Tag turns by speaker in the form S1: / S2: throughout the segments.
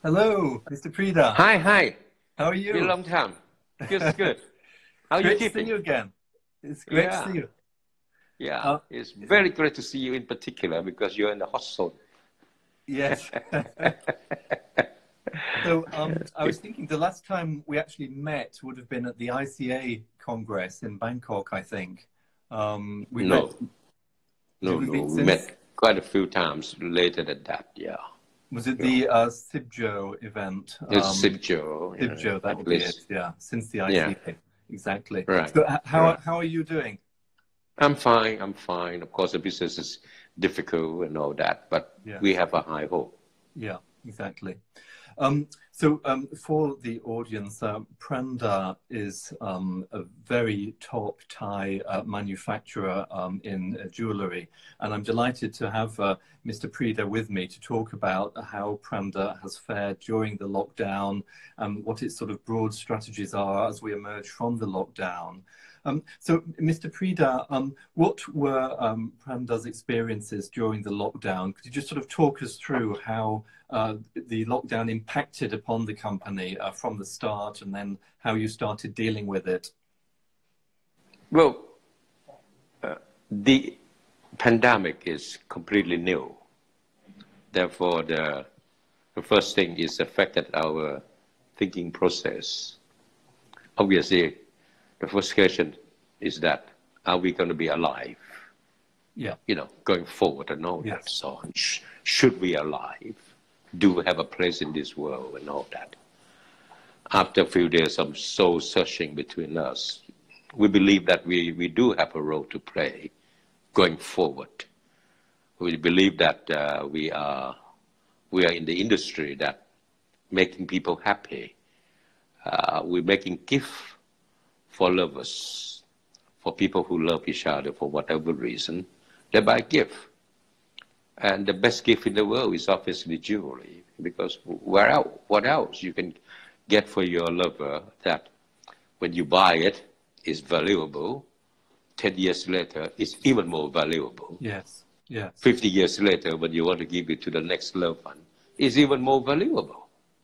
S1: Hello, Mr. Prida.
S2: Hi, hi.
S1: How are
S2: Been a
S1: you?
S2: long time. Good, good. How are you
S1: Great to see
S2: keeping?
S1: you again. It's great to see
S2: Yeah,
S1: you.
S2: yeah.
S1: Uh,
S2: It's very great to see you in particular because you're in the hot zone.
S1: yes. So I was thinking the last time we actually met would have been at the ICA Congress in Bangkok, I think. We've met.
S2: No,
S1: Did
S2: no,
S1: we
S2: no.
S1: meet
S2: We
S1: since?
S2: met quite a few times later than that. Yeah,
S1: Was it
S2: yeah.
S1: the Sibjo event?
S2: It's Sibjo,
S1: Sibjo, that
S2: at
S1: would be it.
S2: least.
S1: Yeah, since the
S2: Yeah,
S1: ICA. Exactly.
S2: right,
S1: So
S2: right.
S1: how are you doing?
S2: I'm fine. I'm fine. Of course, the business is difficult and all that, but we
S1: Yes.
S2: have a high hope.
S1: Yeah, exactly. For the audience, Pranda is a very top Thai manufacturer in jewellery, and I'm delighted to have Mr. Prida with me to talk about how Pranda has fared during the lockdown and what its sort of broad strategies are as we emerge from the lockdown. So, Mr. Prida, what were Pranda's experiences during the lockdown? Could you just sort of talk us through how the lockdown impacted upon the company from the start, and then how you started dealing with it?
S2: Well, the pandemic is completely new. Therefore, the first thing is affected our thinking process. Obviously, the first question is that, are we going to be alive?
S1: Yeah.
S2: Going forward and all that.
S1: Yes.
S2: So, should we alive? Do we have a place in this world and all that? After a few days of soul searching between us, we believe that we do have a role to play going forward. We believe that we are in the industry that making people happy. We're making gift for lovers, for people who love each other for whatever reason. They buy gift. And the best gift in the world is obviously jewelry, because what else you can get for your lover that when you buy it is valuable, 10 years later it's even more valuable.
S1: Yes. Yes.
S2: 50 years later, when you want to give it to the next loved one, it's even more valuable.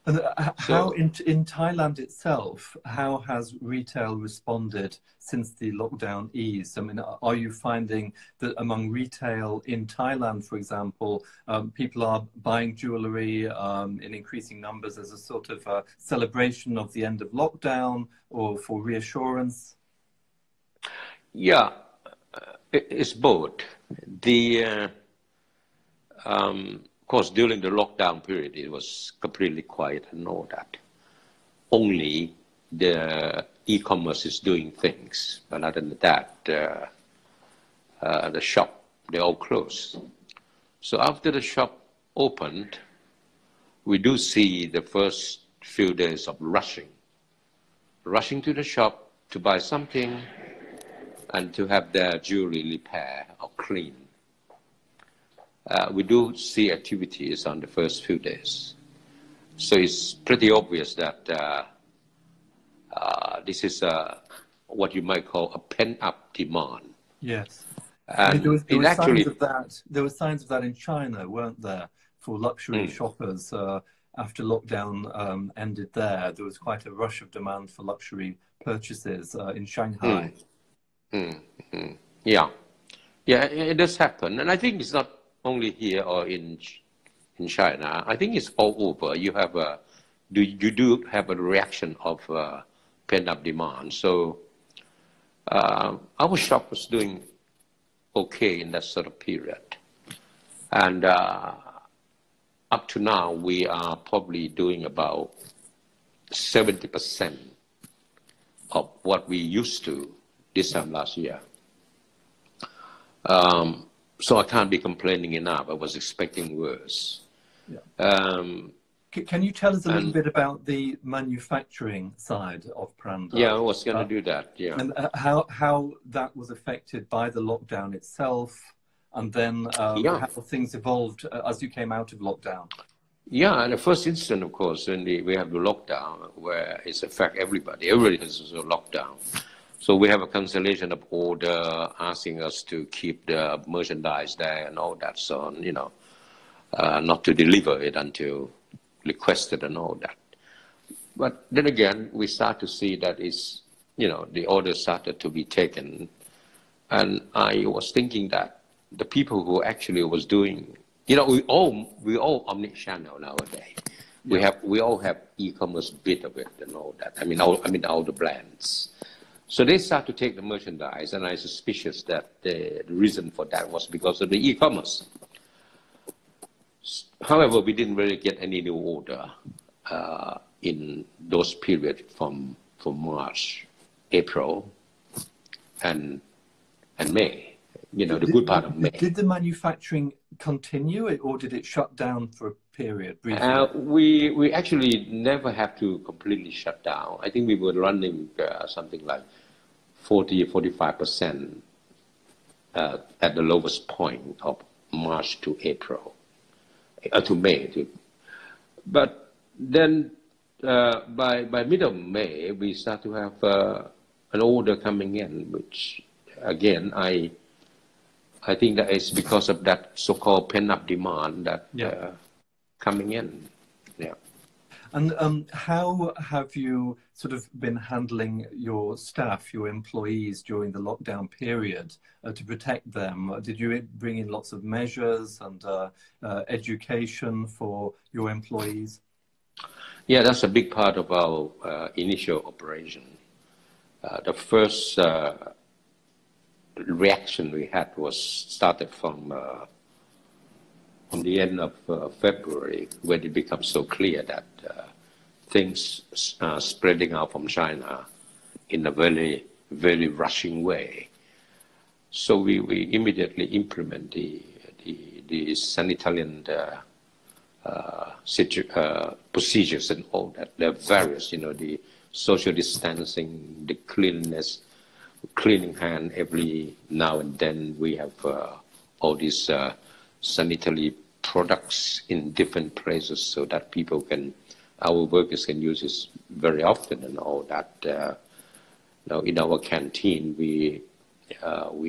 S1: And how
S2: So,
S1: in Thailand itself, how has retail responded since the lockdown eased? I mean, are you finding that among retail in Thailand, for example, people are buying jewelry in increasing numbers as a sort of celebration of the end of lockdown or for reassurance?
S2: yeah, it's both. Of course, during the lockdown period, it was completely quiet and all that. Only the e-commerce is doing things, but other than that, the shop, they all closed. So after the shop opened, we do see the first few days of rushing to the shop to buy something and to have their jewelry repair or clean. We do see activities on the first few days. So it's pretty obvious that this is what you might call a pent-up demand.
S1: Yes. I mean,
S2: And
S1: there
S2: it
S1: were signs
S2: actually,
S1: of that. There were signs of that in China, weren't there, for luxury shoppers after lockdown ended there. There was quite a rush of demand for luxury purchases in Shanghai.
S2: yeah, it does happen. And I think it's not only here or in China. I think it's all over. You do have a reaction of pent-up demand. So our shop was doing okay in that sort of period. And up to now, we are probably doing about 70% of what we used to this time last year. So I can't be complaining enough. I was expecting worse.
S1: Yeah. Can you tell us a little bit about the manufacturing side of Pranda?
S2: Yeah, I was going to do that. Yeah.
S1: And how that was affected by the lockdown itself, and then how things evolved as you came out of lockdown.
S2: Yeah, and the first instant, of course, when we have the lockdown, where it's affect everybody. Everybody has a lockdown. So we have a cancellation of order, asking us to keep the merchandise there and all that, so on, not to deliver it until requested and all that. But then again, we start to see that it's, the orders started to be taken. And I was thinking that the people who actually was doing, we all omni-channel nowadays. We all have e-commerce bit of it and all that. All the brands. So they start to take the merchandise, and I'm suspicious that the reason for that was because of the e-commerce. However, we didn't really get any new order in those periods from March, April, and May. The good part of May.
S1: Did the manufacturing continue, or did it shut down for a period briefly?
S2: We actually never have to completely shut down. I think we were running something like 40-45% at the lowest point of March to April, to May. But then by middle of May, we start to have an order coming in, which again, I think that is because of that so-called pent-up demand that coming in. Yeah.
S1: And how have you sort of been handling your staff, your employees during the lockdown period to protect them? Did you bring in lots of measures and education for your employees?
S2: Yeah, that's a big part of our initial operation. The first reaction we had was started from the end of February, when it becomes so clear that things are spreading out from China in a very, very rushing way. So we immediately implement the sanitary procedures and all that. There are various, the social distancing, the cleanliness, cleaning hand every now and then. We have all these sanitary products in different places so that our workers can use this very often and all that. Now in our canteen, we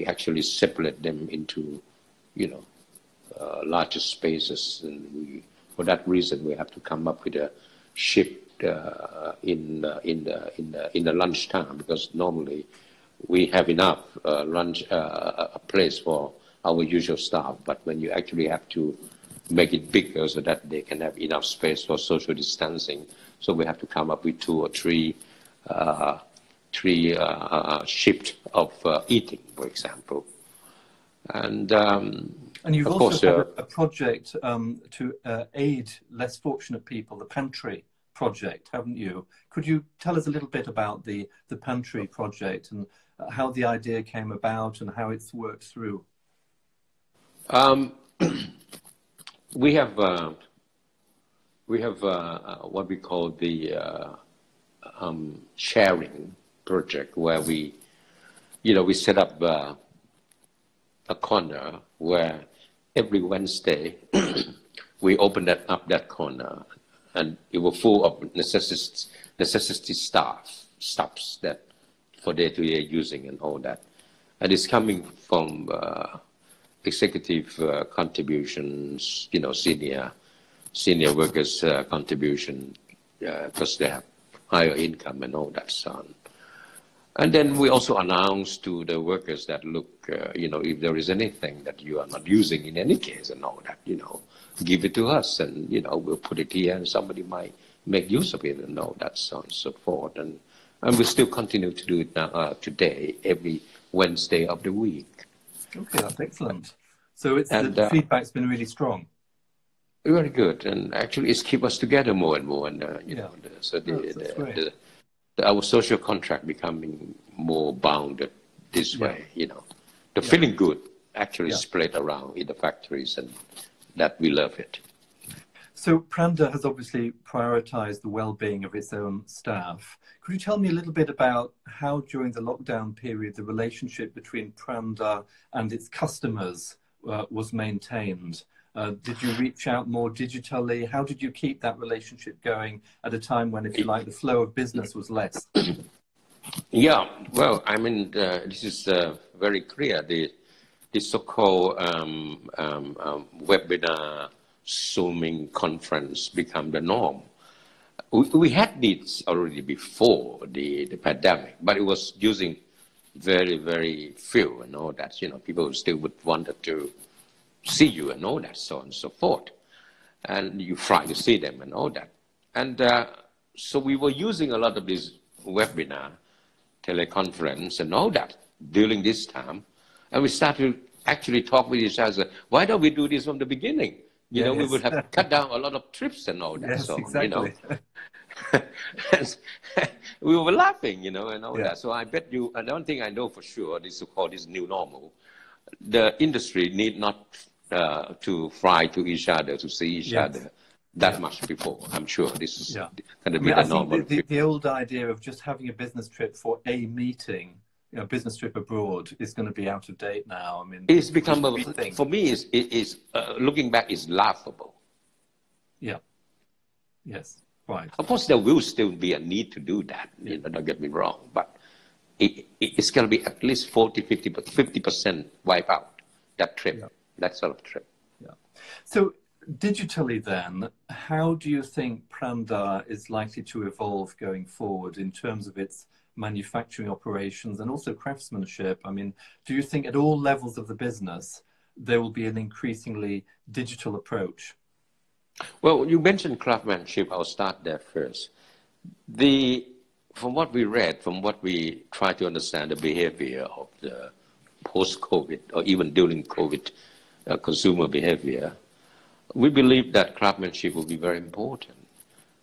S2: actually separate them into, larger spaces, and for that reason we have to come up with a shift in the lunchtime, because normally we have enough lunch place for our usual staff, but when you actually have to make it bigger so that they can have enough space for social distancing, so we have to come up with 2 or 3 shifts of eating, for example. And
S1: you've also had a project to aid less fortunate people, the Pantry Project, haven't you? Could you tell us a little bit about the Pantry Project and how the idea came about and how it's worked through?
S2: We have what we call the sharing project, where we set up a corner where every Wednesday we open that corner, and it was full of necessity stuffs that for day-to-day using and all that, and it's coming from executive contributions, senior workers contribution, because they have higher income and all that so on. And then we also announce to the workers that, look, if there is anything that you are not using in any case and all that, give it to us, and we'll put it here, and somebody might make use of it and all that so on and so forth. And we still continue to do it now, today, every Wednesday of the week.
S1: Okay, that's excellent. So the feedback's been really strong.
S2: Very good, and actually it's keep us together more and more. And our social contract becoming more bounded this way. The feeling good actually spread around in the factories, and that we love it.
S1: So Prida has obviously prioritized the well-being of its own staff. Could you tell me a little bit about how during the lockdown period the relationship between Prida and its customers was maintained? Did you reach out more digitally? How did you keep that relationship going at a time when, if you like, the flow of business was less?
S2: Yeah, well, this is very clear. The so-called webinar Zooming conference become the norm. We had these already before the pandemic, but it was using very, very few and all that. People still would wanted to see you and all that, so on and so forth. And you try to see them and all that. And so we were using a lot of these webinar, teleconference and all that during this time. And we started to actually talk with each other. Why don't we do this from the beginning? We would have cut down a lot of trips and all that.
S1: Yes,
S2: so,
S1: exactly.
S2: We were laughing, and all that. So I bet you, and one thing I know for sure, this is called this new normal. The industry need not to fly to each other, to see each other that much before. I'm sure this is going to be the normal.
S1: The old idea of just having a business trip for a meeting, business trip abroad, is going to be out of date now. I mean,
S2: it's become for me. Is looking back is laughable.
S1: Yeah. Yes. Right.
S2: Of course, there will still be a need to do that. Don't get me wrong, but it's going to be at least 50% wipe out that trip, that sort of trip.
S1: Yeah. So digitally, then, how do you think Prida is likely to evolve going forward in terms of its manufacturing operations and also craftsmanship? I mean, do you think at all levels of the business there will be an increasingly digital approach?
S2: Well, you mentioned craftsmanship. I'll start there first. From what we read, from what we try to understand the behavior of the post-COVID or even during COVID consumer behavior, we believe that craftsmanship will be very important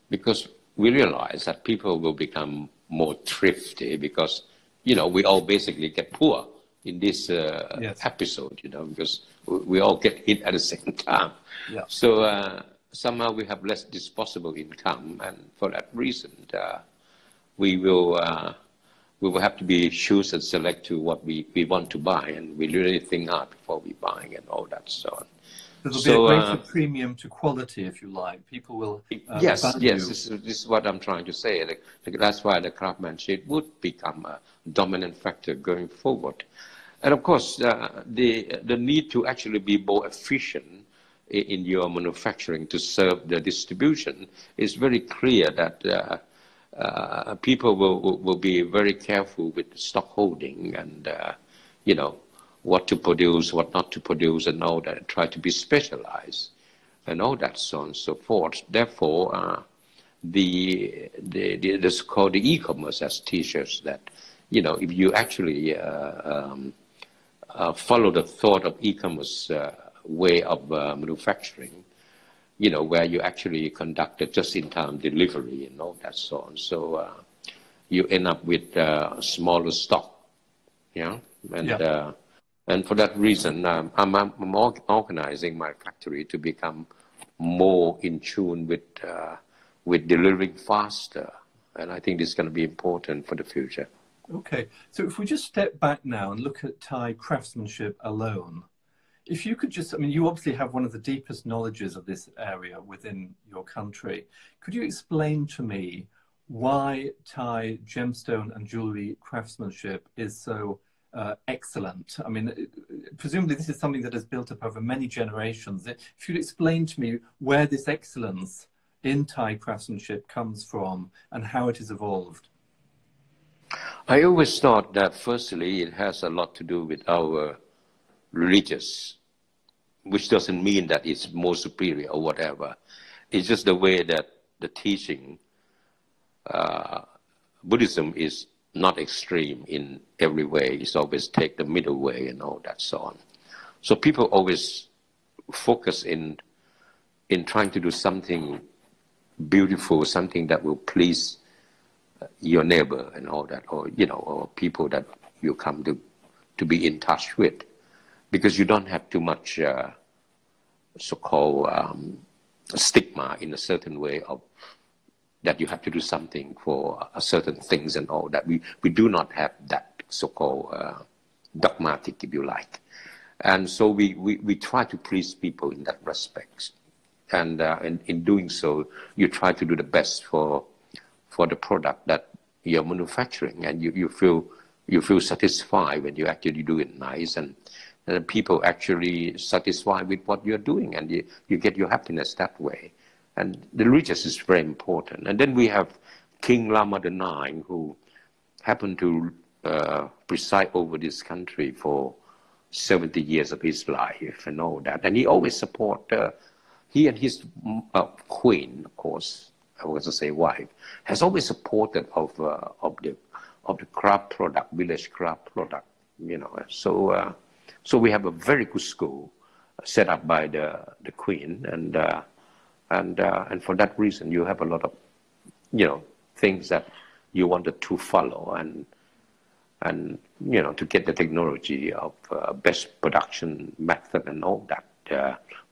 S2: because we realize that people will become more thrifty because, we all basically get poor in this episode, because we all get hit at the same time.
S1: Yeah.
S2: So somehow we have less disposable income, and for that reason, we will have to be choose and select to what we want to buy, and we really think hard before we buy and all that so on.
S1: There'll be a greater premium to quality, if you like. People will
S2: yes,
S1: value.
S2: yes. This is what I'm trying to say. That's why the craftsmanship would become a dominant factor going forward, and of course the need to actually be more efficient in your manufacturing to serve the distribution is very clear that people will be very careful with stock holding and, what to produce, what not to produce and all that, and try to be specialized and all that so on and so forth. Therefore, this called the e-commerce as teachers that, if you actually follow the thought of e-commerce way of manufacturing, where you actually conduct just-in-time delivery and all that so on. So you end up with smaller stock, and for that reason, I'm organizing my factory to become more in tune with delivering faster, and I think this is going to be important for the future.
S1: Okay, so if we just step back now and look at Thai craftsmanship alone, if you could just, I mean, you obviously have one of the deepest knowledges of this area within your country. Could you explain to me why Thai gemstone and jewelry craftsmanship is so excellent? I mean, presumably this is something that has built up over many generations. If you'd explain to me where this excellence in Thai craftsmanship comes from and how it has evolved.
S2: I always thought that firstly it has a lot to do with our religious, which doesn't mean that it's more superior or whatever. It's just the way that the teaching, Buddhism is not extreme in every way. It's always take the middle way and all that so on. So people always focus in trying to do something beautiful, something that will please your neighbor and all that, or or people that you come to be in touch with, because you don't have too much so-called stigma in a certain way of that you have to do something for a certain things and all that. We do not have that so-called dogmatic, if you like. And so we try to please people in that respect. And in doing so, you try to do the best for the product that you're manufacturing, and you feel satisfied when you actually do it nice, and and people actually satisfied with what you're doing, and you get your happiness that way. And the religious is very important. And then we have King Lama IX, who happened to preside over this country for 70 years of his life and all that. And he always support, he and his queen, of course, I was to say wife, has always supported of the craft product, village craft product, you know. So so we have a very good school set up by the queen, and for that reason you have a lot of, you know, things that you wanted to follow, and you know, to get the technology of best production method and all that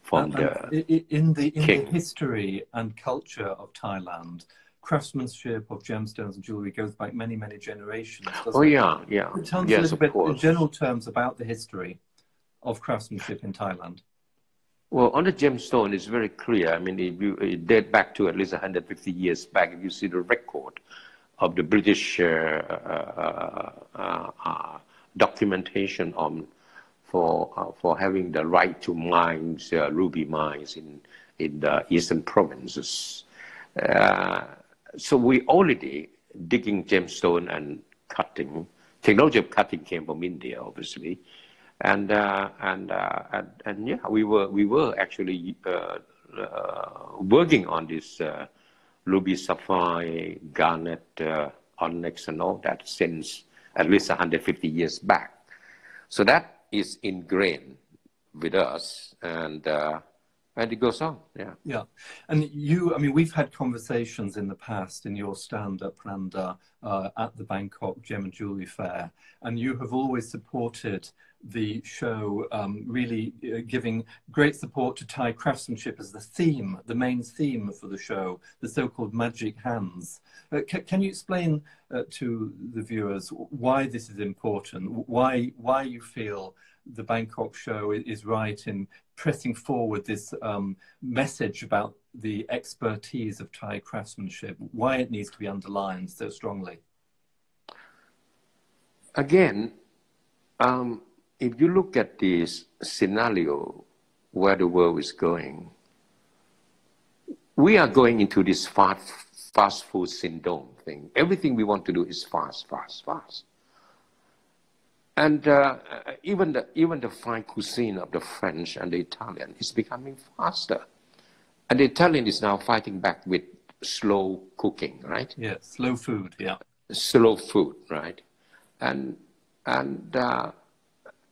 S2: from
S1: in the history and culture of Thailand. Craftsmanship of gemstones and jewelry goes back many, many generations.
S2: Oh, yeah, yeah.
S1: Tell us a little bit in general terms about the history of craftsmanship in Thailand.
S2: Well, on the gemstone, it's very clear. I mean, if you date back to at least 150 years back, if you see the record of the British documentation on for having the right to mines, ruby mines in the eastern provinces. So we already digging gemstone and cutting. Technology of cutting came from India, obviously, and yeah, we were actually working on this ruby, sapphire, garnet, onyx, and all that since at least 150 years back. So that is ingrained with us, and it goes on, yeah.
S1: Yeah, and you, I mean, we've had conversations in the past in your stand at Prida at the Bangkok Gem Jewelry Fair, and you have always supported the show, really giving great support to Thai craftsmanship as the theme, the main theme for the show, the so-called magic hands. Can you explain to the viewers why this is important, why you feel the Bangkok show is right in pressing forward this message about the expertise of Thai craftsmanship, why it needs to be underlined so strongly?
S2: Again, if you look at this scenario where the world is going, we are going into this fast food syndrome thing. Everything we want to do is fast, fast, fast. And even the fine cuisine of the French and the Italian is becoming faster. And the Italian is now fighting back with slow cooking, right?
S1: Yeah, slow food, yeah.
S2: Slow food, right? And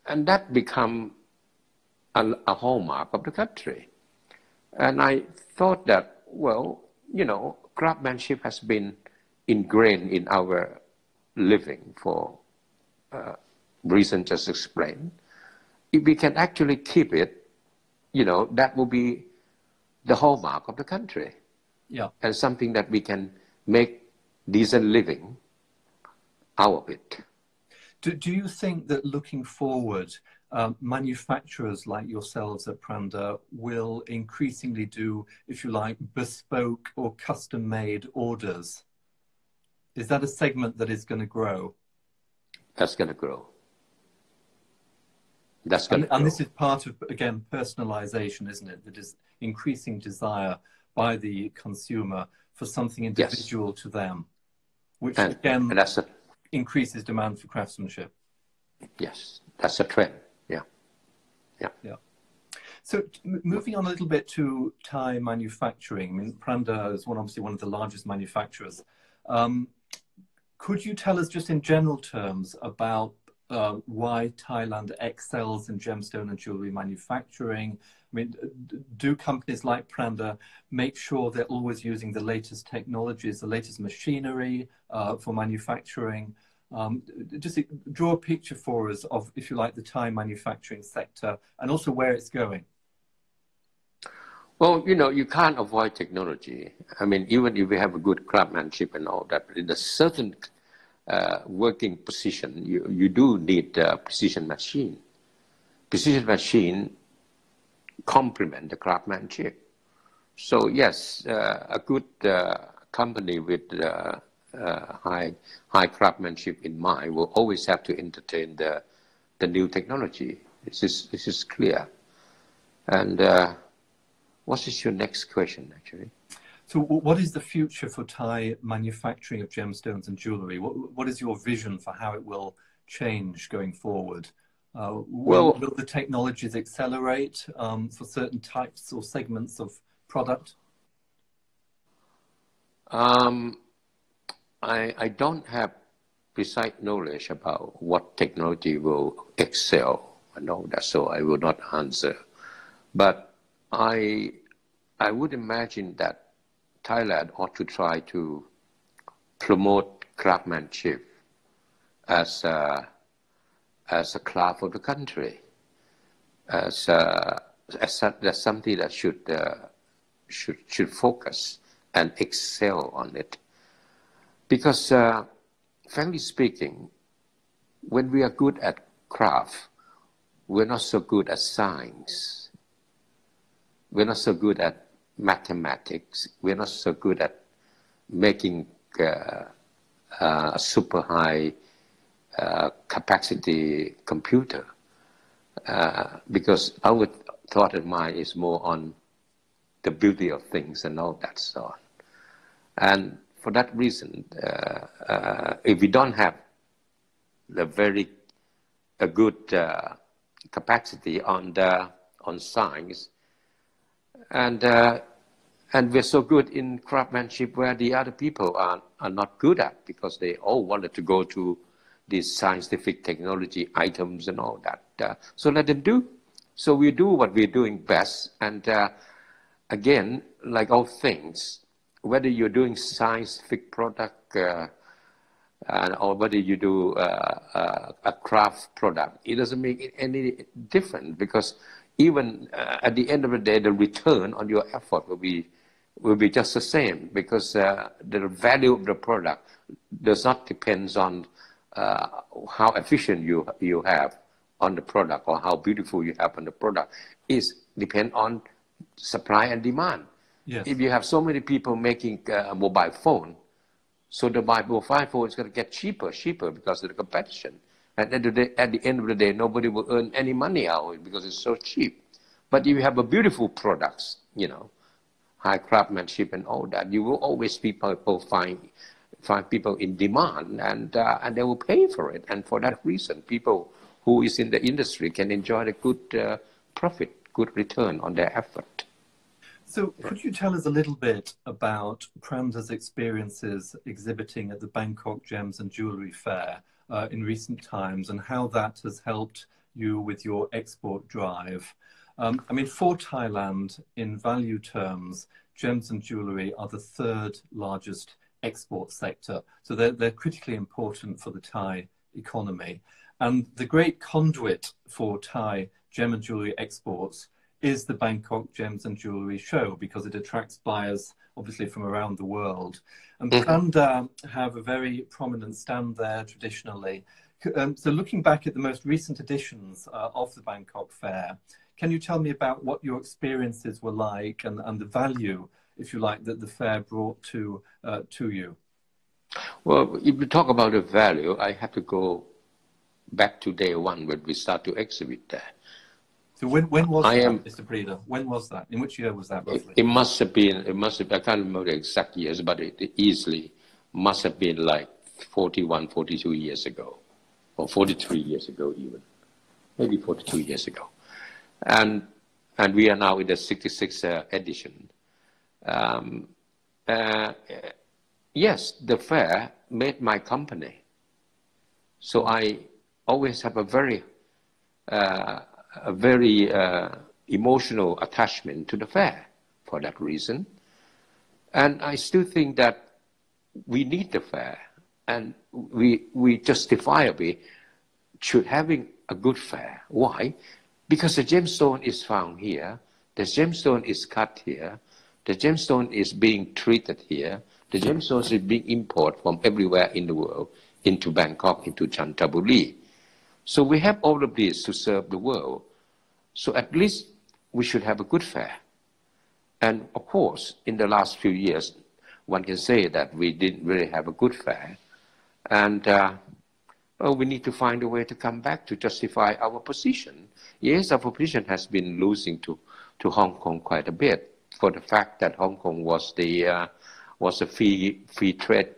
S2: that become a hallmark of the country. And I thought that, well, you know, craftsmanship has been ingrained in our living for reason just explained. If we can actually keep it, you know, that will be the hallmark of the country.
S1: Yeah.
S2: And something that we can make decent living out of it.
S1: Do you think that looking forward, manufacturers like yourselves at Prida will increasingly do, if you like, bespoke or custom-made orders? Is that a segment that is going to grow?
S2: That's going to grow. That's going to grow.
S1: And this is part of, again, personalization, isn't it? That is increasing desire by the consumer for something individual yes. to them, which again
S2: that's
S1: increases demand for craftsmanship.
S2: Yes, that's a trend. Yeah, yeah,
S1: yeah. So moving on a little bit to Thai manufacturing. I mean, Prida is obviously one of the largest manufacturers. Could you tell us just in general terms about why Thailand excels in gemstone and jewelry manufacturing? I mean, do companies like Prida make sure they're always using the latest technologies, the latest machinery for manufacturing? Just draw a picture for us of, if you like, the Thai manufacturing sector and also where it's going.
S2: Well, you know, you can't avoid technology. I mean, even if we have a good craftsmanship and all that, in a certain working position, you do need a precision machine. Precision machine complement the craftsmanship. So yes, a good company with high craftsmanship in mind will always have to entertain the new technology. This is clear. And what is your next question, actually?
S1: So what is the future for Thai manufacturing of gemstones and jewellery? What is your vision for how it will change going forward? Will the technologies accelerate for certain types or segments of product?
S2: I don't have precise knowledge about what technology will excel and all that, so I will not answer. But I would imagine that Thailand ought to try to promote craftsmanship as a craft of the country, as something that should focus and excel on it. Because, frankly speaking, when we are good at craft, we're not so good at science. We're not so good at mathematics. We're not so good at making a super high capacity computer, because our thought and mind is more on the beauty of things and all that sort. And for that reason, if we don't have a good capacity on science, and we're so good in craftsmanship where the other people are not good at, because they all wanted to go to these scientific technology items and all that. So let them do. So we do what we're doing best. And again, like all things, whether you're doing scientific product or whether you do a craft product, it doesn't make it any different, because even at the end of the day, the return on your effort will be just the same, because the value of the product does not depend on how efficient you have on the product or how beautiful you have on the product. It depends on supply and demand.
S1: Yes.
S2: If you have so many people making a mobile phone, so the mobile phone is going to get cheaper because of the competition. And at the end of the day, nobody will earn any money out of it because it's so cheap. But if you have a beautiful products, high craftsmanship and all that, you will always find people in demand, and they will pay for it. And for that reason, people who is in the industry can enjoy a good profit, good return on their effort.
S1: So could you tell us a little bit about Pranda's experiences exhibiting at the Bangkok Gems and Jewelry Fair in recent times, and how that has helped you with your export drive? I mean, for Thailand, in value terms, gems and jewelry are the third largest export sector. So they're critically important for the Thai economy. And the great conduit for Thai gem and jewelry exports is the Bangkok Gems and Jewelry Show, because it attracts buyers, obviously, from around the world. And Pranda have a very prominent stand there traditionally. So looking back at the most recent editions of the Bangkok Fair, can you tell me about what your experiences were like, and the value, if you like, that the fair brought to you?
S2: Well, if we talk about the value, I have to go back to day one when we start to exhibit there.
S1: So when was that, Mr. Prida? When was that? In which year was that, roughly?
S2: It must have been, I can't remember the exact years, but it easily must have been like 41, 42 years ago, or 43 years ago even, maybe 42 years ago. And we are now in the 66th edition. Yes, the fair made my company. So I always have a very emotional attachment to the fair for that reason. And I still think that we need the fair, and we justifiably should having a good fair. Why? Because the gemstone is found here, the gemstone is cut here, the gemstone is being treated here, the gemstones is being imported from everywhere in the world into Bangkok, into Chantaburi. So we have all of these to serve the world. So at least we should have a good fair. And of course, in the last few years, one can say that we didn't really have a good fair. And oh, we need to find a way to come back to justify our position. Yes, our position has been losing to Hong Kong quite a bit for the fact that Hong Kong was a free trade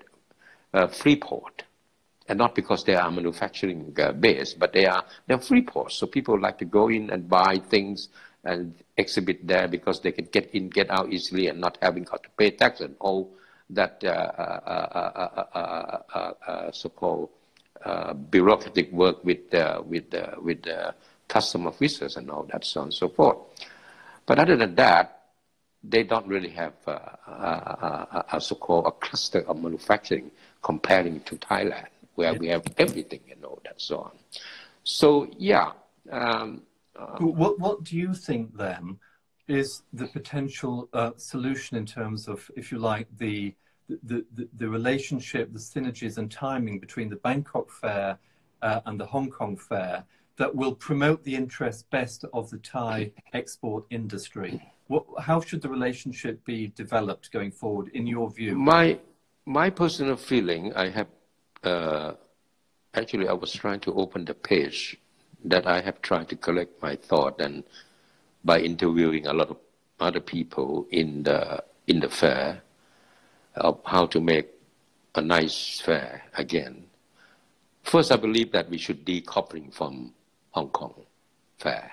S2: free port, and not because they are manufacturing base, but they're free ports. So people like to go in and buy things and exhibit there because they can get in, get out easily, and not having got to pay tax and all that so-called bureaucratic work with the custom officers and all that, so on and so forth. But other than that, they don't really have a so-called a cluster of manufacturing comparing to Thailand, where we have everything and all that, so on. So yeah.
S1: What do you think then is the potential solution in terms of, if you like, the relationship, the synergies and timing between the Bangkok Fair and the Hong Kong Fair that will promote the interest best of the Thai export industry? How should the relationship be developed going forward, in your view?
S2: My personal feeling, I have actually I was trying to open the page that I have tried to collect my thought, and by interviewing a lot of other people in the fair of how to make a nice fair again. First, I believe that we should decoupling from Hong Kong fair.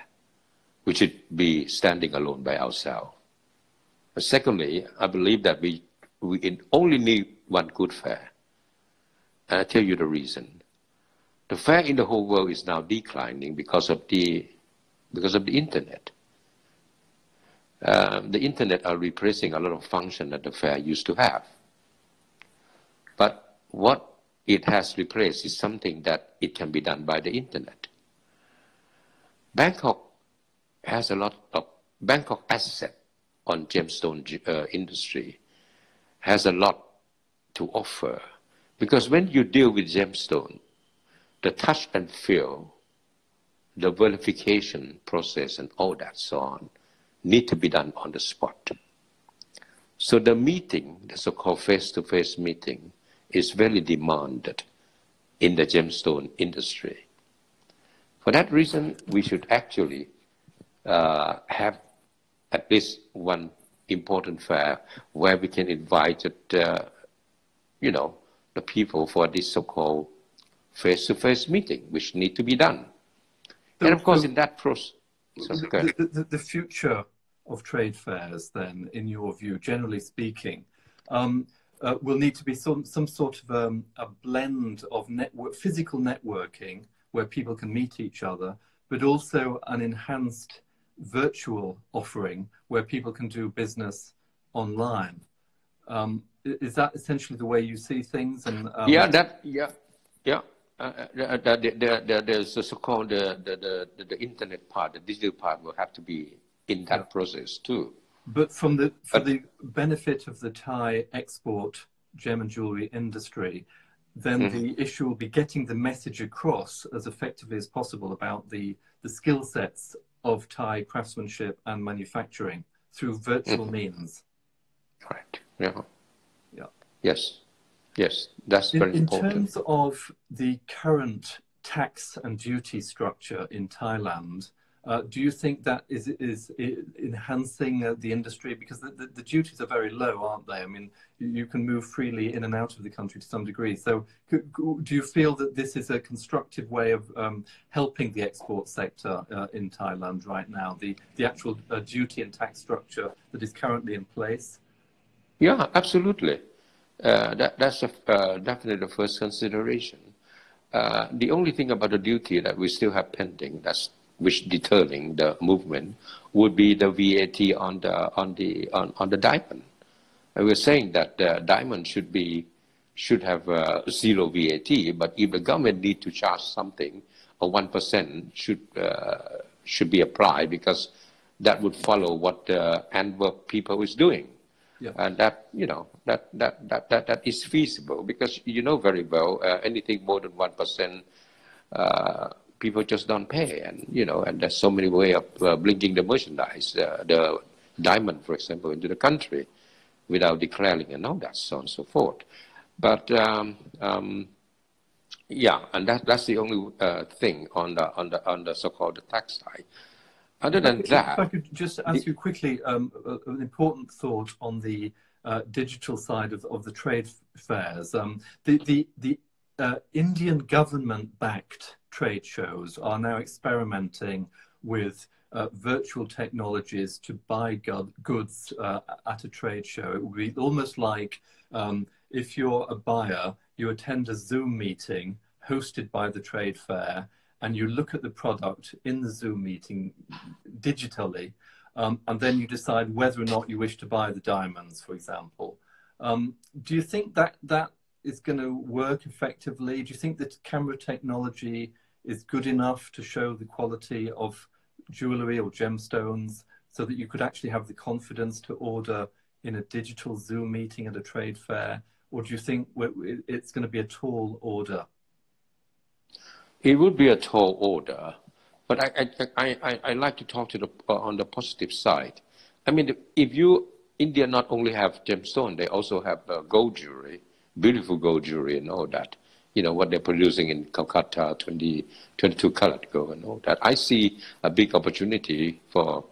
S2: We should be standing alone by ourselves. But secondly, I believe that we only need one good fair. And I'll tell you the reason. The fair in the whole world is now declining because of the internet. The internet are replacing a lot of function that the fair used to have. But what it has replaced is something that it can be done by the internet. Bangkok has a lot of Bangkok asset on gemstone industry, has a lot to offer, because when you deal with gemstone, the touch and feel, the verification process and all that so on need to be done on the spot. So the meeting, the so-called face-to-face meeting, is very demanded in the gemstone industry. For that reason, we should actually have at least one important fair where we can invite the people for this so-called face-to-face meeting, which need to be done. And of course, in that process,
S1: the future of trade fairs, then, in your view, generally speaking, will need to be some sort of a blend of physical networking where people can meet each other, but also an enhanced virtual offering where people can do business online. Is that essentially the way you see things? And there's the so-called the internet part, the digital part will have to be in that process too. But for the benefit of the Thai export gem and jewelry industry, then the issue will be getting the message across as effectively as possible about the skill sets of Thai craftsmanship and manufacturing through virtual means.
S2: Right. Yeah. Yeah. Yes. Yes. That's very important.
S1: In terms of the current tax and duty structure in Thailand, do you think that is enhancing the industry? Because the duties are very low, aren't they? I mean, you can move freely in and out of the country to some degree. So do you feel that this is a constructive way of helping the export sector in Thailand right now, the actual duty and tax structure that is currently in place?
S2: Yeah, absolutely. That's definitely the first consideration. The only thing about the duty that we still have pending, which deterring the movement, would be the VAT on the diamond. And we're saying that the diamond should have zero VAT, but if the government need to charge something, a 1% should be applied, because that would follow what the Antwerp people is doing. Yeah. And that is feasible, because you know very well anything more than 1%. People just don't pay, and and there's so many ways of bringing the merchandise, the diamond, for example, into the country without declaring and all that, so on and so forth. But Yeah, and that's the only thing on the so-called tax side. Other than
S1: If I
S2: that,
S1: could just ask you quickly, an important thought on the digital side of the trade fairs. The Indian government-backed trade shows are now experimenting with virtual technologies to buy goods at a trade show. It would be almost like if you're a buyer, you attend a Zoom meeting hosted by the trade fair, and you look at the product in the Zoom meeting digitally, and then you decide whether or not you wish to buy the diamonds, for example. Do you think that is going to work effectively? Do you think that camera technology is good enough to show the quality of jewelry or gemstones so that you could actually have the confidence to order in a digital Zoom meeting at a trade fair? Or do you think it's going to be a tall order?
S2: it would be a tall order, but I like to talk to on the positive side. I mean, if India not only have gemstone, they also have gold jewelry, beautiful gold jewelry and all that. You know, what they're producing in Calcutta, 22 karat gold and all that. I see a big opportunity for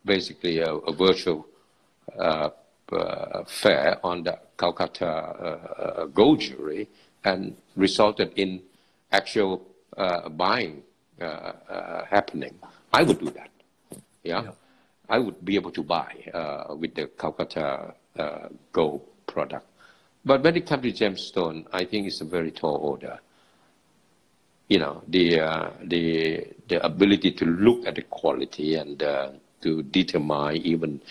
S2: basically a virtual fair on the Calcutta gold jewelry, and resulted in actual buying happening. I would do that. Yeah? I would be able to buy with the Calcutta gold product. But when it comes to gemstone, I think it's a very tall order. You know, the ability to look at the quality and to determine even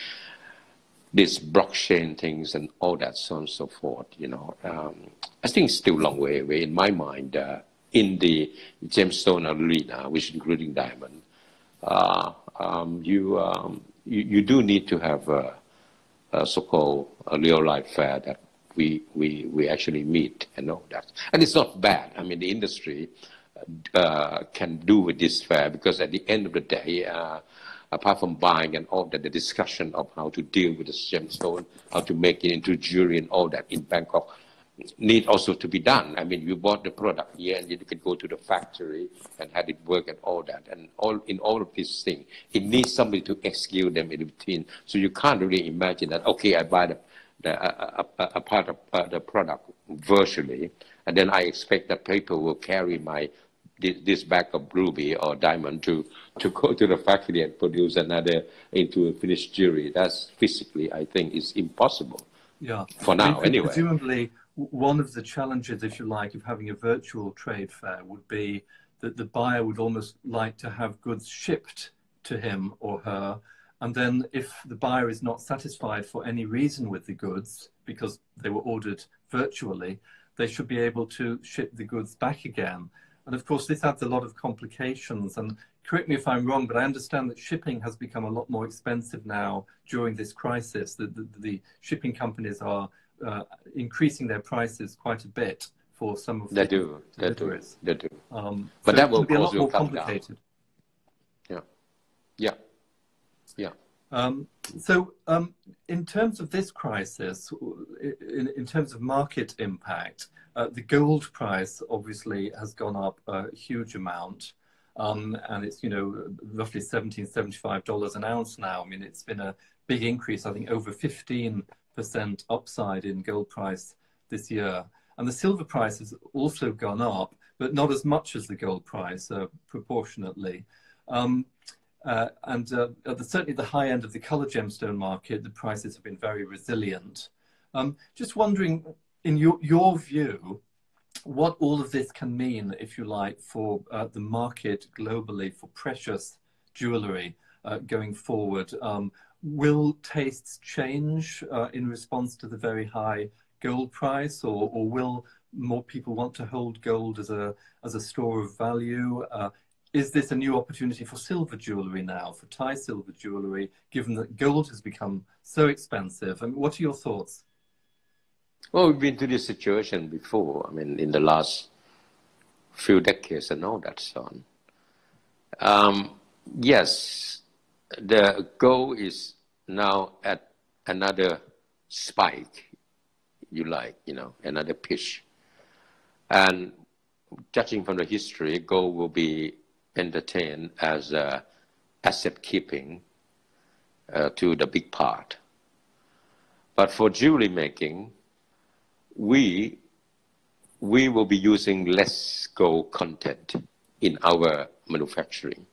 S2: these blockchain things and all that, so on and so forth, you know. I think it's still a long way away in my mind in the gemstone arena, which including diamond. You do need to have a so-called a real-life fair that we actually meet and all that. And it's not bad. I mean, the industry can do with this fair, because at the end of the day, apart from buying and all that, the discussion of how to deal with the gemstone, how to make it into jewelry and all that in Bangkok need also to be done. I mean, you bought the product here and you can go to the factory and have it work and all that. And in all of these things, it needs somebody to execute them in between. So you can't really imagine that, okay, I buy a part of the product virtually, and then I expect that people will carry this bag of ruby or diamond to go to the factory and produce another into a finished jewelry. That's physically, I think, is impossible.
S1: Yeah.
S2: For now, anyway.
S1: Presumably, one of the challenges, if you like, of having a virtual trade fair would be that the buyer would almost like to have goods shipped to him or her. And then if the buyer is not satisfied for any reason with the goods, because they were ordered virtually, they should be able to ship the goods back again. And of course, this adds a lot of complications. And correct me if I'm wrong, but I understand that shipping has become a lot more expensive now during this crisis. The shipping companies are increasing their prices quite a bit for some of the deliveries.
S2: They do.
S1: But
S2: so that will
S1: be a lot
S2: also
S1: more
S2: come
S1: complicated.
S2: Down. Yeah.
S1: So in terms of this crisis, in terms of market impact, the gold price obviously has gone up a huge amount, and it's, you know, roughly $1,775 an ounce now. I mean, it's been a big increase, I think over 15% upside in gold price this year. And the silver price has also gone up, but not as much as the gold price proportionately. Certainly the high end of the color gemstone market, the prices have been very resilient. Just wondering, in your view, what all of this can mean, if you like, for the market globally for precious jewelry going forward. Will tastes change in response to the very high gold price, or will more people want to hold gold as a store of value? Is this a new opportunity for silver jewelry now, for Thai silver jewelry, given that gold has become so expensive? I mean, what are your thoughts?
S2: Well, we've been to this situation before. I mean, in the last few decades and all that so on. Yes, the gold is now at another spike, you know, another pitch. And judging from the history, gold will be entertained as asset keeping to the big part. But for jewelry making, we will be using less gold content in our manufacturing.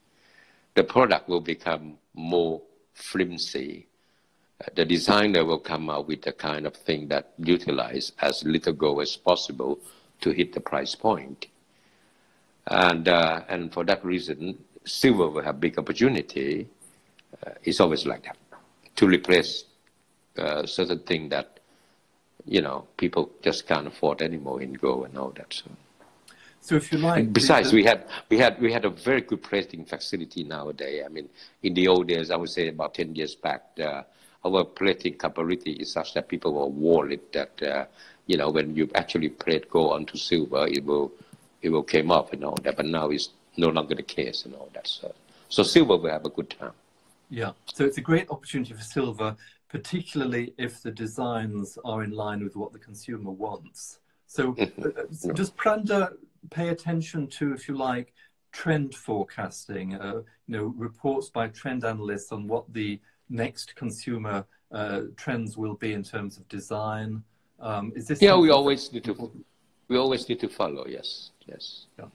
S2: The product will become more flimsy. The designer will come out with the kind of thing that utilize as little gold as possible to hit the price point. And for that reason, silver will have big opportunity. It's always like that, to replace certain thing that, you know, people just can't afford anymore in gold and all that.
S1: So if you like,
S2: and besides, we had a very good plating facility nowadays. I mean, in the old days, I would say about 10 years back, our plating capability is such that people were worried that you know, when you actually plate gold onto silver, it will came off and all that. But now it's no longer the case and all that. So silver will have a good time.
S1: Yeah. So it's a great opportunity for silver, particularly if the designs are in line with what the consumer wants. So does Pranda pay attention to, if you like, trend forecasting, you know, reports by trend analysts on what the next consumer trends will be in terms of design? Is this?
S2: Yeah, we always need to follow. Yes.
S1: Yeah.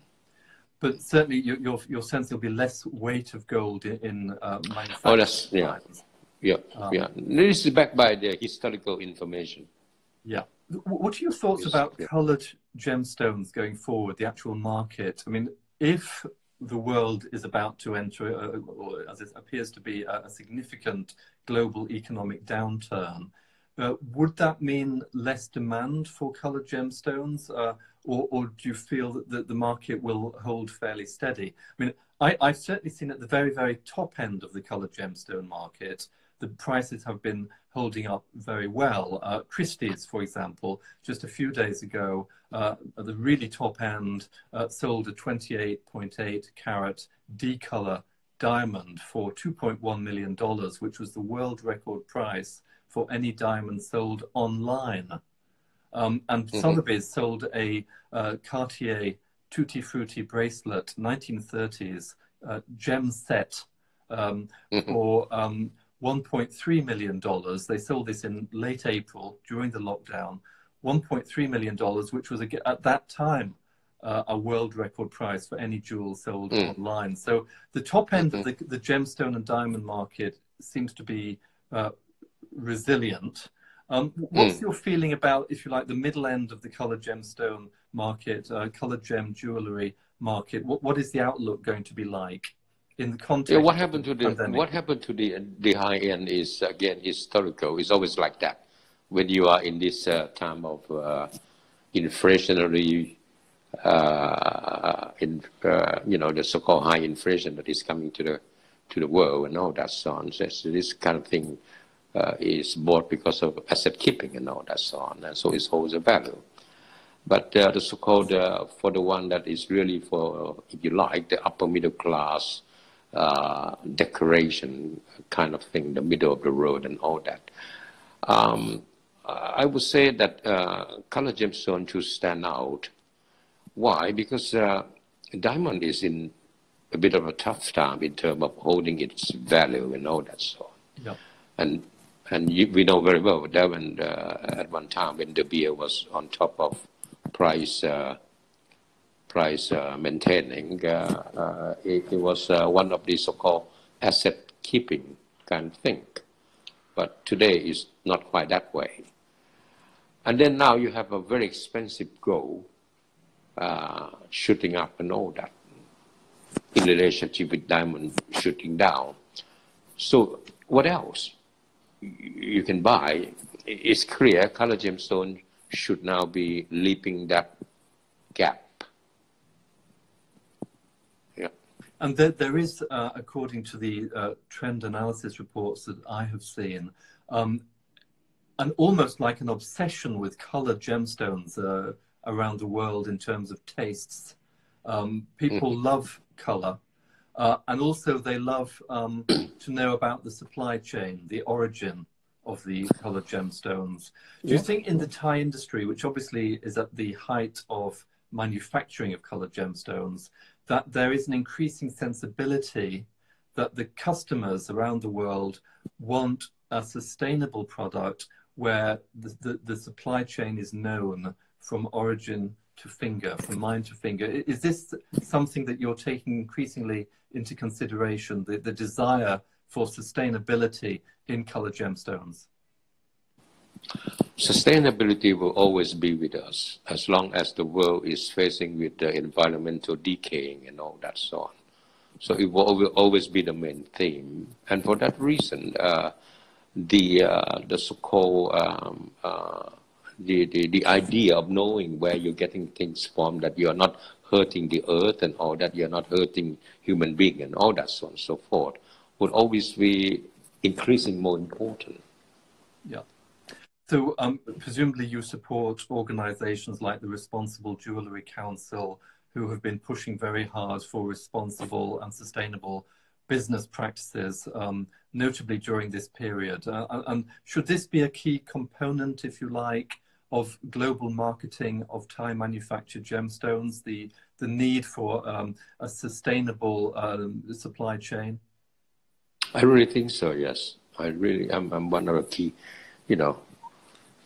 S1: But certainly, your sense there'll be less weight of gold in manufacturing.
S2: Oh, that's yeah. This is backed by the historical information.
S1: Yeah. What are your thoughts about coloured gemstones going forward, the actual market? I mean, if the world is about to enter, or as it appears to be, a significant global economic downturn, would that mean less demand for coloured gemstones, or do you feel that the market will hold fairly steady? I mean, I've certainly seen at the very, very top end of the coloured gemstone market, the prices have been holding up very well. Christie's, for example, just a few days ago, at the really top end, sold a 28.8 carat D-color diamond for $2.1 million, which was the world record price for any diamond sold online. And Sotheby's sold a Cartier Tutti Frutti bracelet, 1930s gem set, for $1.3 million. They sold this in late April during the lockdown. $1.3 million, which was at that time a world record price for any jewel sold online. So the top end of the gemstone and diamond market seems to be resilient. What's your feeling about, if you like, the middle end of the coloured gemstone market, coloured gem jewellery market? What is the outlook going to be like in the context?
S2: Yeah, what happened to the high end is, again, historical. It's always like that. When you are in this time of inflationary, you know, the so-called high inflation that is coming to the world and all that so on. So this kind of thing is bought because of asset keeping and all that so on, and so it holds a value. But the so-called for the one that is really for, if you like, the upper middle class decoration kind of thing, the middle of the road and all that. I would say that color gemstone should stand out. Why? Because diamond is in a bit of a tough time in terms of holding its value and all that so on. Yeah. And we know very well that when at one time when the beer was on top of price maintaining, it was one of the so-called asset keeping kind of thing. But today is not quite that way. And then now you have a very expensive gold shooting up and all that in relationship with diamond shooting down. So what else you can buy? It's clear color gemstone should now be leaping that gap. Yeah.
S1: And there is, according to the trend analysis reports that I have seen, and almost like an obsession with colored gemstones around the world in terms of tastes. People love color, and also they love to know about the supply chain, the origin of the colored gemstones. Do you think in the Thai industry, which obviously is at the height of manufacturing of colored gemstones, that there is an increasing sensibility that the customers around the world want a sustainable product where the supply chain is known from origin to finger, from mine to finger. Is this something that you're taking increasingly into consideration, the desire for sustainability in colored gemstones?
S2: Sustainability will always be with us as long as the world is facing with the environmental decaying and all that so on. So it will always be the main theme, and for that reason, the so-called the idea of knowing where you're getting things from, that you're not hurting the earth and all that, you're not hurting human being and all that so on and so forth, would always be increasing more important.
S1: Yeah. So presumably you support organizations like the Responsible Jewelry Council, who have been pushing very hard for responsible and sustainable business practices, notably during this period. And should this be a key component, if you like, of global marketing of Thai manufactured gemstones, the need for a sustainable supply chain?
S2: I really think so, yes. I'm one of the key,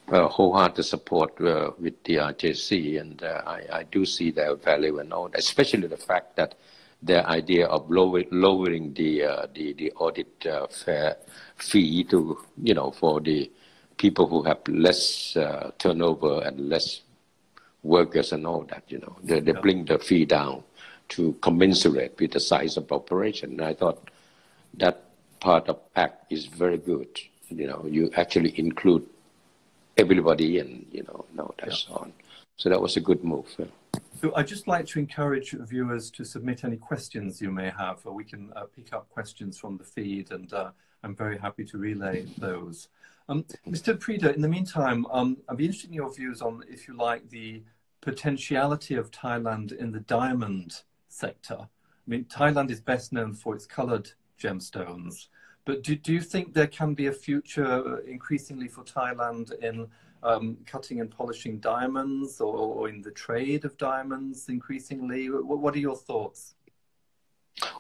S2: wholehearted support with the RJC, and I do see their value and all, especially the fact that their idea of lowering the audit fee to, for the people who have less turnover and less workers and all that, they bring the fee down to commensurate with the size of operation. And I thought that part of ACT is very good. You actually include everybody and, that's on. So that was a good move. Yeah.
S1: So I'd just like to encourage viewers to submit any questions you may have, or we can pick up questions from the feed, and I'm very happy to relay those. Mr. Prida, in the meantime, I'd be interested in your views on, if you like, the potentiality of Thailand in the diamond sector. I mean, Thailand is best known for its colored gemstones, but do you think there can be a future increasingly for Thailand in cutting and polishing diamonds, or in the trade of diamonds increasingly? What are your thoughts?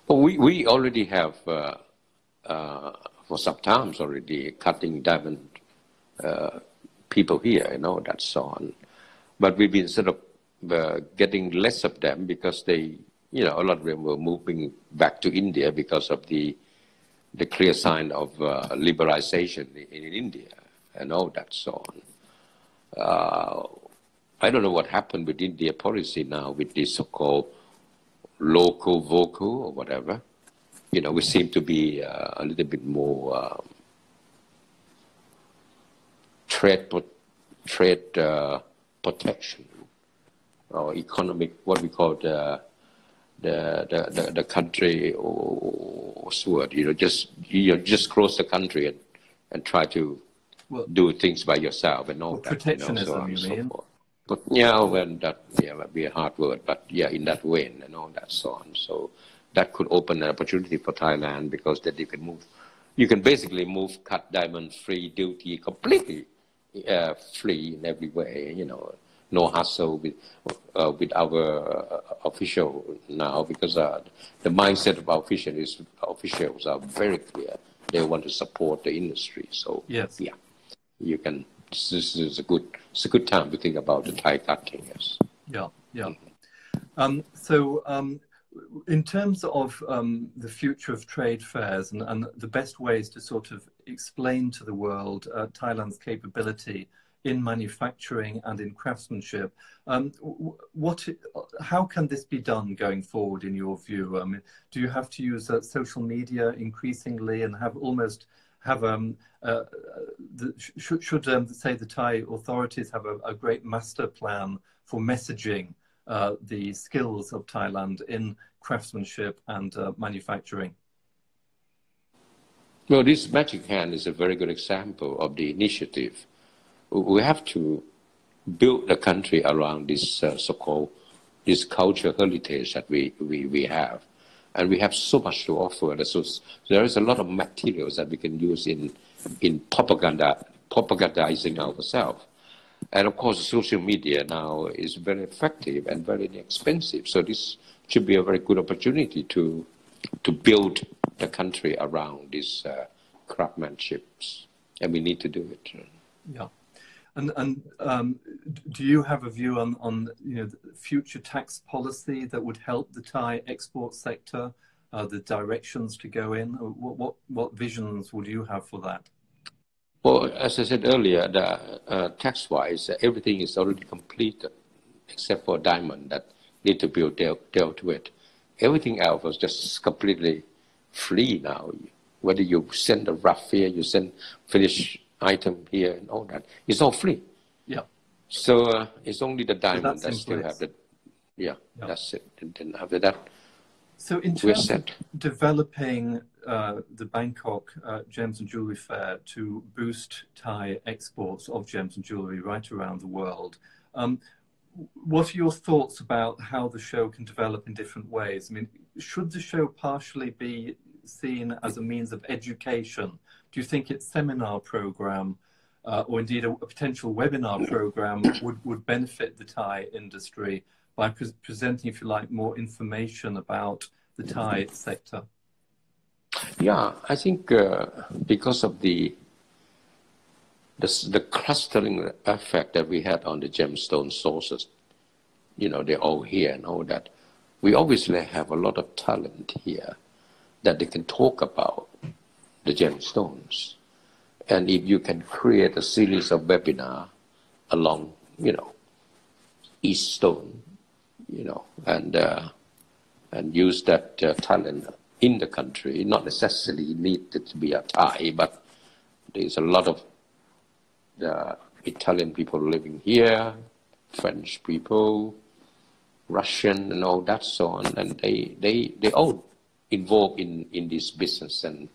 S2: Well, we already have, for some times already, cutting diamond people here, that's so on. But we've been sort of getting less of them because they, a lot of them were moving back to India because of the clear sign of liberalization in India and all that so on. I don't know what happened with India policy now with this so-called local vocal or whatever. We seem to be a little bit more trade protection or economic, what we call the country or sword. Just close the country and try to do things by yourself and all that.
S1: Protectionism,
S2: so on
S1: you
S2: and
S1: mean?
S2: So forth. But that might be a hard word, but in that way and all that so on. So that could open an opportunity for Thailand, because then you can basically cut diamond free duty completely free in every way. No hassle with our official now, because the mindset of our officials are very clear. They want to support the industry. So
S1: yes.
S2: Yeah. You can. This is a good time to think about the Thai cutting. Yes.
S1: Yeah. So in terms of the future of trade fairs and the best ways to sort of explain to the world Thailand's capability in manufacturing and in craftsmanship, how can this be done going forward in your view? I mean, do you have to use social media increasingly and should say the Thai authorities have a great master plan for messaging the skills of Thailand in craftsmanship and manufacturing?
S2: Well, this Magic Hand is a very good example of the initiative. We have to build the country around this so-called this cultural heritage that we have. And we have so much to offer. So there is a lot of materials that we can use in propagandizing ourselves. And of course, social media now is very effective and very inexpensive. So this should be a very good opportunity to build the country around these craftsmanships, and we need to do it.
S1: Yeah. And do you have a view on the future tax policy that would help the Thai export sector, the directions to go in? What visions would you have for that?
S2: Well, as I said earlier, the tax-wise, everything is already completed, except for diamond that need to be dealt with. Everything else was just completely free now. Whether you send a rough here, you send finished item here, and all that, it's all free.
S1: Yeah.
S2: So it's only the diamond
S1: so
S2: that still have the. Yeah, that's it. And then after that,
S1: so in terms of developing the Bangkok Gems and Jewelry Fair to boost Thai exports of gems and jewelry right around the world, what are your thoughts about how the show can develop in different ways? I mean, should the show partially be seen as a means of education? Do you think its seminar program or indeed a potential webinar program would benefit the Thai industry by presenting, if you like, more information about the Thai sector?
S2: Yeah, I think because of the clustering effect that we had on the gemstone sources, they're all here and all that. We obviously have a lot of talent here that they can talk about the gemstones. And if you can create a series of webinar along, each stone, and use that talent in the country, not necessarily needed to be a Thai, but there's a lot of the Italian people living here, French people, Russian, and all that so on, and they all involved in this business, and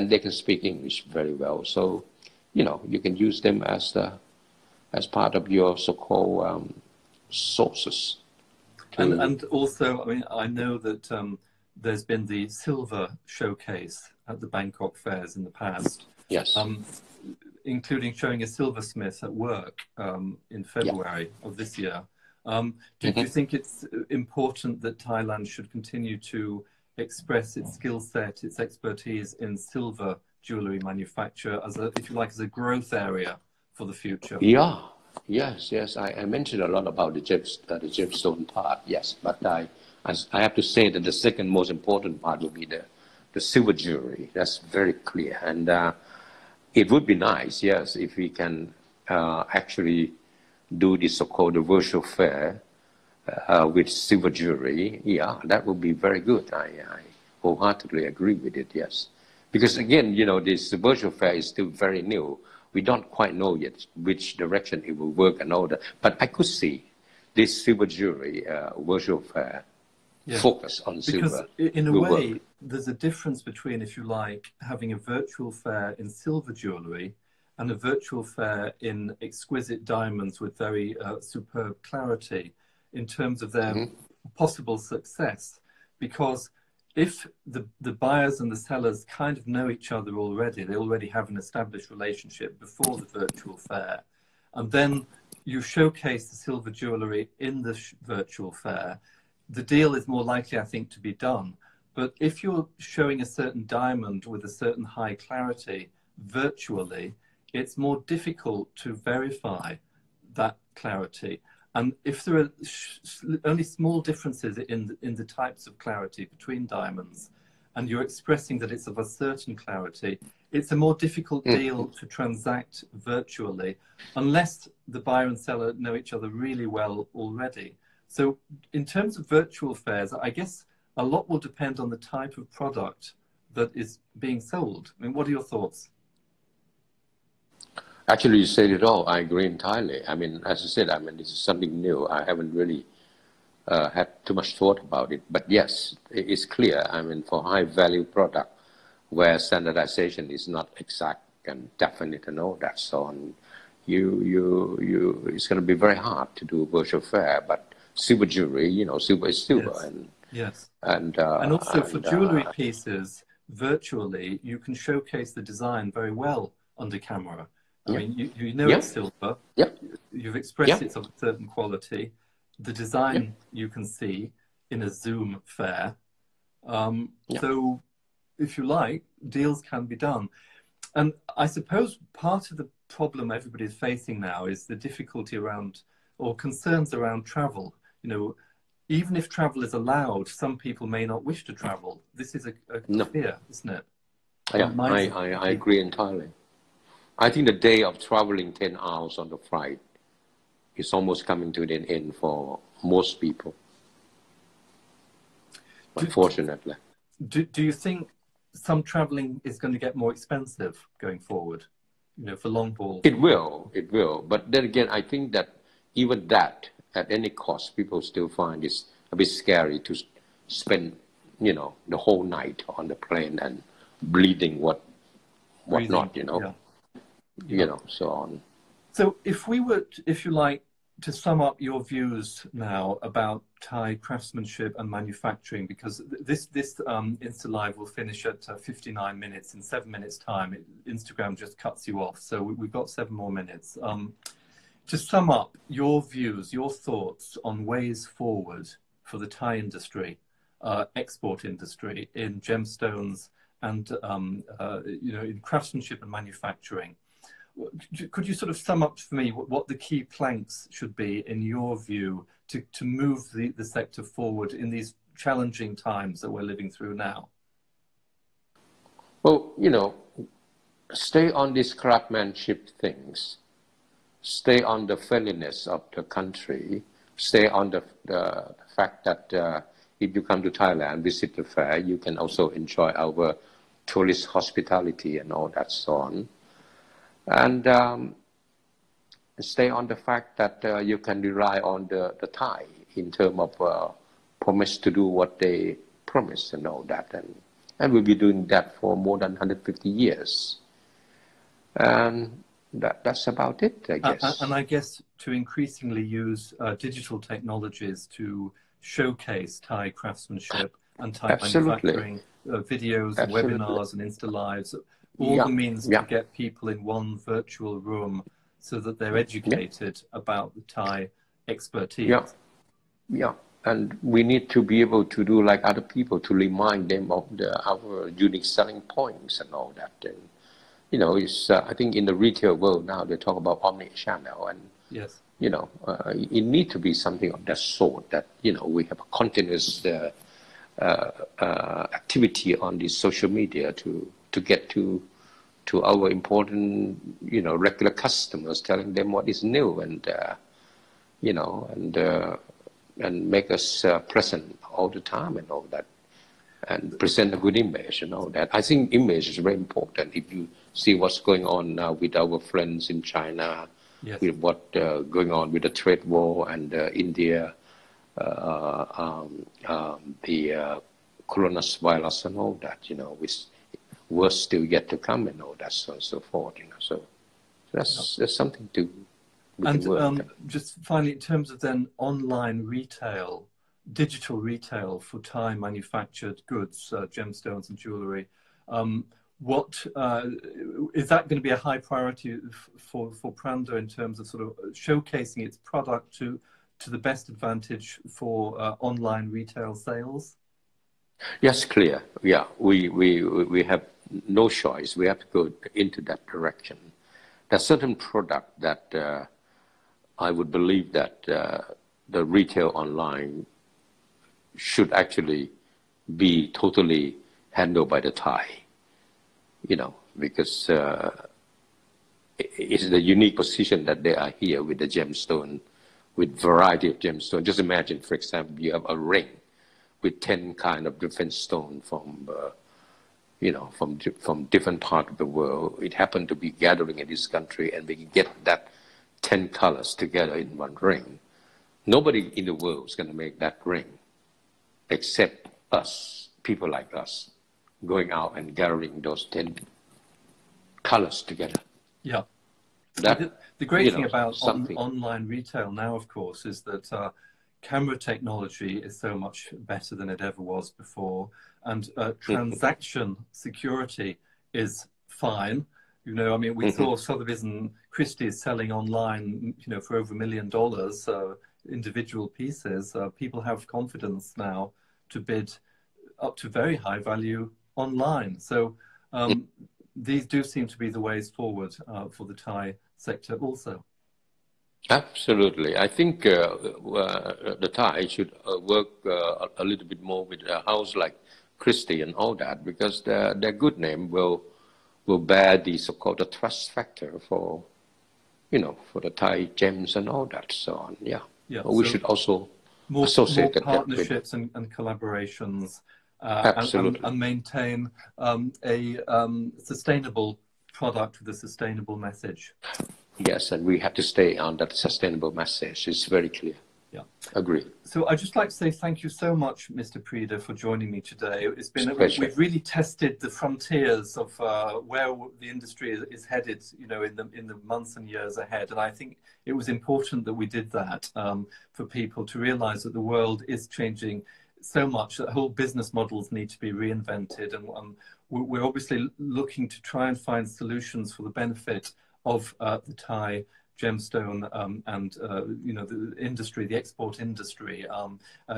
S2: they can speak English very well. So, you can use them as part of your so-called sources.
S1: And also, I mean, I know that there's been the silver showcase at the Bangkok fairs in the past.
S2: Yes.
S1: Including showing a silversmith at work in February of this year. Do you think it's important that Thailand should continue to express its skill set, its expertise in silver jewelry manufacture as if you like, as a growth area for the future?
S2: Yeah. Yes. I mentioned a lot about the gemstone part. Yes, but I have to say that the second most important part will be the silver jewelry. That's very clear, and it would be nice, yes, if we can actually do the so-called virtual fair with silver jewelry. Yeah, that would be very good. I wholeheartedly agree with it. Yes, because again, this virtual fair is still very new. We don't quite know yet which direction it will work and all that. But I could see this silver jewelry virtual fair focus on silver.
S1: Because in a way, there's a difference between, if you like, having a virtual fair in silver jewelry and a virtual fair in exquisite diamonds with very superb clarity in terms of their possible success. Because if the buyers and the sellers kind of know each other already, they already have an established relationship before the virtual fair, and then you showcase the silver jewelry in the virtual fair, the deal is more likely, I think, to be done. But if you're showing a certain diamond with a certain high clarity virtually, it's more difficult to verify that clarity. And if there are only small differences in the types of clarity between diamonds, and you're expressing that it's of a certain clarity, it's a more difficult deal to transact virtually, unless the buyer and seller know each other really well already. So in terms of virtual fairs, I guess a lot will depend on the type of product that is being sold. I mean, what are your thoughts?
S2: Actually, you said it all. I agree entirely. I mean, as I said, this is something new. I haven't really had too much thought about it. But yes, it's clear. For high-value product where standardization is not exact and definite and all that so on, it's going to be very hard to do a virtual fair. But silver jewelry, silver is silver.
S1: Yes.
S2: And
S1: also for jewelry pieces, virtually, you can showcase the design very well under camera. I mean, you know it's silver. You've expressed
S2: Yeah,
S1: it's of a certain quality. The design you can see in a Zoom fair.
S2: yeah.
S1: So, if you like, deals can be done. And I suppose part of the problem everybody's facing now is the difficulty around, or concerns around travel. You know, even if travel is allowed, some people may not wish to travel. This is a
S2: No,
S1: fear, isn't it?
S2: yeah,
S1: Minds of
S2: I
S1: people.
S2: agree entirely. I think the day of traveling 10 hours on the flight is almost coming to an end for most people,
S1: Do,
S2: unfortunately.
S1: do you think some traveling is going to get more expensive going forward? You know, for long haul.
S2: It will. But then again, I think that even that, at any cost, people still find it's a bit scary to spend, the whole night on the plane and bleeding
S1: Breathing,
S2: whatnot,
S1: yeah.
S2: so on.
S1: So if we were, if you like, to sum up your views now about Thai craftsmanship and manufacturing, because this Insta Live will finish at 59 minutes. In 7 minutes' time, Instagram just cuts you off. So we've got 7 more minutes. To sum up your views, your thoughts on ways forward for the Thai industry, export industry in gemstones and in craftsmanship and manufacturing. Could you sort of sum up for me what the key planks should be in your view to move the sector forward in these challenging times that we're living through now?
S2: Well, stay on these craftsmanship things, stay on the friendliness of the country, stay on the fact that if you come to Thailand, visit the fair, you can also enjoy our tourist hospitality and all that so on. And stay on the fact that you can rely on the Thai in terms of promise to do what they promise and all that. And we'll be doing that for more than 150 years. And that's about it, I guess.
S1: And I guess to increasingly use digital technologies to showcase Thai craftsmanship and Thai manufacturing, videos, webinars and Insta Lives, all the means to get people in one virtual room so that they're educated about the Thai expertise.
S2: Yeah. And we need to be able to do like other people to remind them of our unique selling points and all that. And, it's, I think in the retail world now, they talk about omni-channel and,
S1: yes.
S2: It needs to be something of that sort that, we have a continuous activity on the social media to get to our important, regular customers, telling them what is new and, and make us present all the time and all that, and present a good image and all that. I think image is very important. If you see what's going on now with our friends in China,
S1: yes.
S2: with what going on with the trade war and India, the coronavirus and all that, which was still yet to come and all that, so on and so forth, So that's something to.
S1: And just finally, in terms of then online retail, digital retail for Thai manufactured goods, gemstones and jewellery, what is that going to be a high priority for Pranda in terms of sort of showcasing its product to the best advantage for online retail sales?
S2: Yes, clear. Yeah, we have no choice. We have to go into that direction. There's certain product that I would believe that the retail online should actually be totally handled by the Thai, because it's the unique position that they are here with the gemstone, with variety of gemstone. Just imagine, for example, you have a ring with 10 kind of different stone from, from different part of the world. It happened to be gathering in this country, and we can get that 10 colors together in one ring. Nobody in the world is going to make that ring except us, people like us, going out and gathering those 10 colors together.
S1: Yeah.
S2: That,
S1: the great thing about online retail now, of course, is that camera technology is so much better than it ever was before, and transaction security is fine. You know, I mean, we saw Sotheby's and Christie's selling online, you know, for over $1 million, individual pieces. People have confidence now to bid up to very high value online. So these do seem to be the ways forward for the Thai sector also.
S2: Absolutely. I think the Thai should work a little bit more with a house like Christie and all that, because their good name will bear the so-called the trust factor for, you know, for the Thai gems and all that, so on. Yeah. We should also associate
S1: more partnerships and collaborations, and maintain a sustainable product with a sustainable message.
S2: Yes, and we have to stay on that sustainable message. It's very clear. Yeah, agree.
S1: So I'd just like to say thank you so much, Mr. Prida, for joining me today. It's been we've really tested the frontiers of where the industry is headed, you know, in the months and years ahead. And I think it was important that we did that for people to realize that the world is changing so much that whole business models need to be reinvented. And we're obviously looking to try and find solutions for the benefit of the Thai gemstone and you know, the industry, the export industry,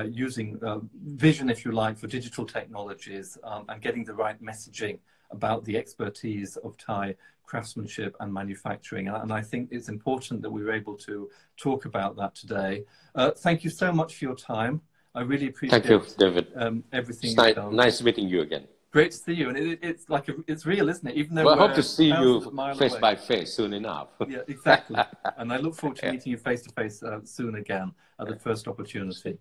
S1: using vision, if you like, for digital technologies, and getting the right messaging about the expertise of Thai craftsmanship and manufacturing. And I think it's important that we were able to talk about that today. Thank you so much for your time. I really appreciate
S2: David.
S1: Everything
S2: you've done. Nice meeting you again.
S1: Great to see you, and it's like it's real, isn't it? Even though
S2: I hope to see you face by face soon enough.
S1: Yeah, exactly. And I look forward to meeting you face to face soon again at the first opportunity.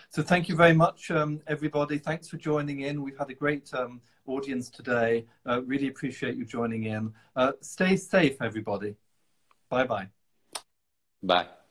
S1: So thank you very much, everybody. Thanks for joining in. We've had a great audience today. Really appreciate you joining in. Stay safe, everybody. Bye-bye.
S2: Bye.